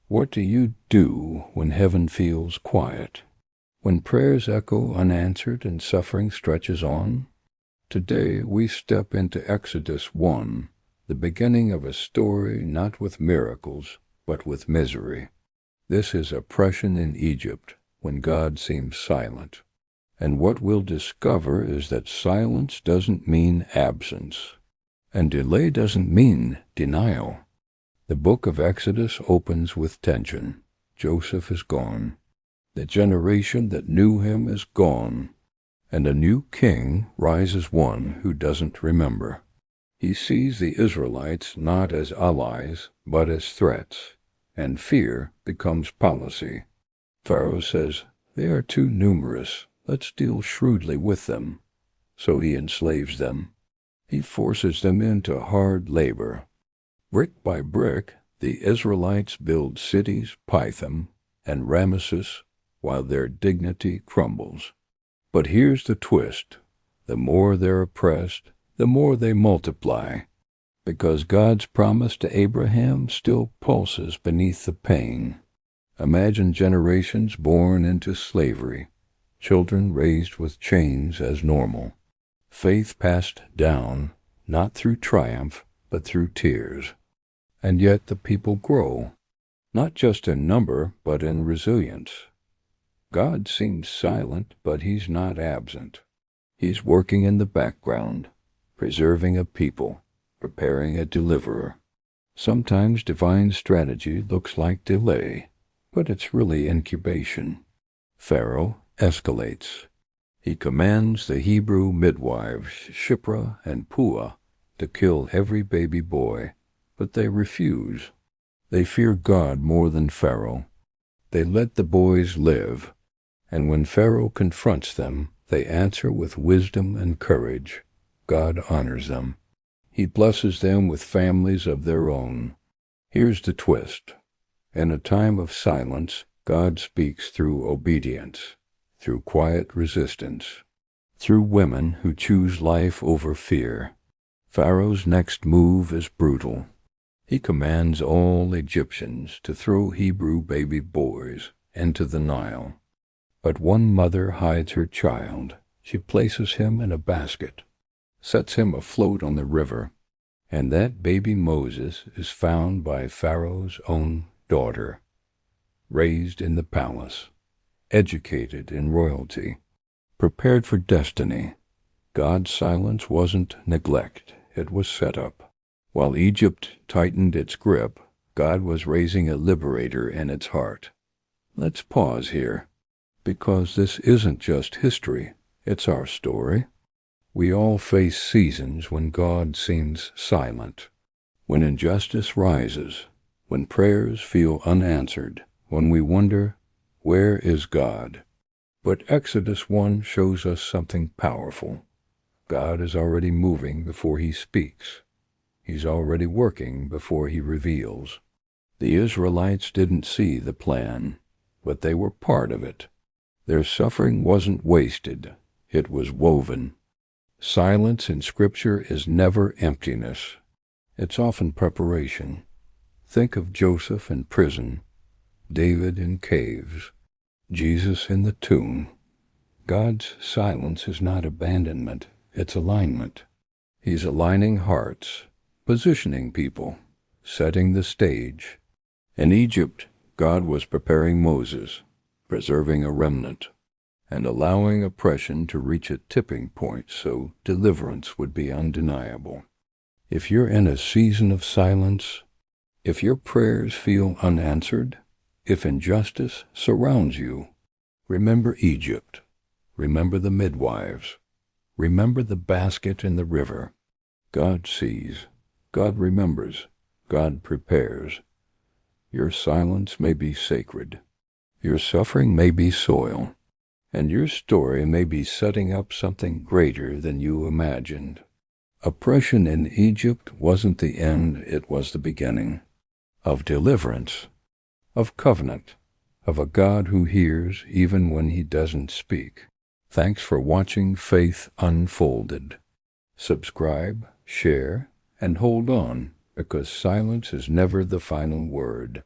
What do you do when heaven feels quiet? When prayers echo unanswered and suffering stretches on? Today we step into Exodus 1, the beginning of a story not with miracles, but with misery. This is oppression in Egypt, when God seems silent. And what we'll discover is that silence doesn't mean absence, and delay doesn't mean denial. The book of Exodus opens with tension. Joseph is gone. The generation that knew him is gone, and a new king rises, one who doesn't remember. He sees the Israelites not as allies, but as threats, and fear becomes policy. Pharaoh says, "They are too numerous. Let's deal shrewdly with them." So he enslaves them. He forces them into hard labor. Brick by brick, the Israelites build cities, Pithom and Ramesses, while their dignity crumbles. But here's the twist. The more they're oppressed, the more they multiply, because God's promise to Abraham still pulses beneath the pain. Imagine generations born into slavery, children raised with chains as normal, faith passed down, not through triumph, but through tears. And yet the people grow, not just in number, but in resilience. God seems silent, but he's not absent. He's working in the background, preserving a people, preparing a deliverer. Sometimes divine strategy looks like delay, but it's really incubation. Pharaoh escalates. He commands the Hebrew midwives, Shiphrah and Puah, to kill every baby boy, but they refuse. They fear God more than Pharaoh. They let the boys live, and when Pharaoh confronts them, they answer with wisdom and courage. God honors them. He blesses them with families of their own. Here's the twist. In a time of silence, God speaks through obedience, through quiet resistance, through women who choose life over fear. Pharaoh's next move is brutal. He commands all Egyptians to throw Hebrew baby boys into the Nile. But one mother hides her child. She places him in a basket, sets him afloat on the river, and that baby Moses is found by Pharaoh's own daughter, raised in the palace, educated in royalty, prepared for destiny. God's silence wasn't neglect, it was set up. While Egypt tightened its grip, God was raising a liberator in its heart. Let's pause here, because this isn't just history, it's our story. We all face seasons when God seems silent, when injustice rises, when prayers feel unanswered, when we wonder, where is God? But Exodus 1 shows us something powerful. God is already moving before he speaks. He's already working before he reveals. The Israelites didn't see the plan, but they were part of it. Their suffering wasn't wasted, it was woven. Silence in Scripture is never emptiness. It's often preparation. Think of Joseph in prison, David in caves, Jesus in the tomb. God's silence is not abandonment, it's alignment. He's aligning hearts, positioning people, setting the stage. In Egypt, God was preparing Moses, preserving a remnant, and allowing oppression to reach a tipping point so deliverance would be undeniable. If you're in a season of silence, if your prayers feel unanswered, if injustice surrounds you, remember Egypt, remember the midwives, remember the basket in the river. God sees, God remembers, God prepares. Your silence may be sacred, your suffering may be soil, and your story may be setting up something greater than you imagined. Oppression in Egypt wasn't the end, it was the beginning of deliverance, of covenant, of a God who hears even when he doesn't speak. Thanks for watching Faith Unfolded. Subscribe, share, and hold on, because silence is never the final word.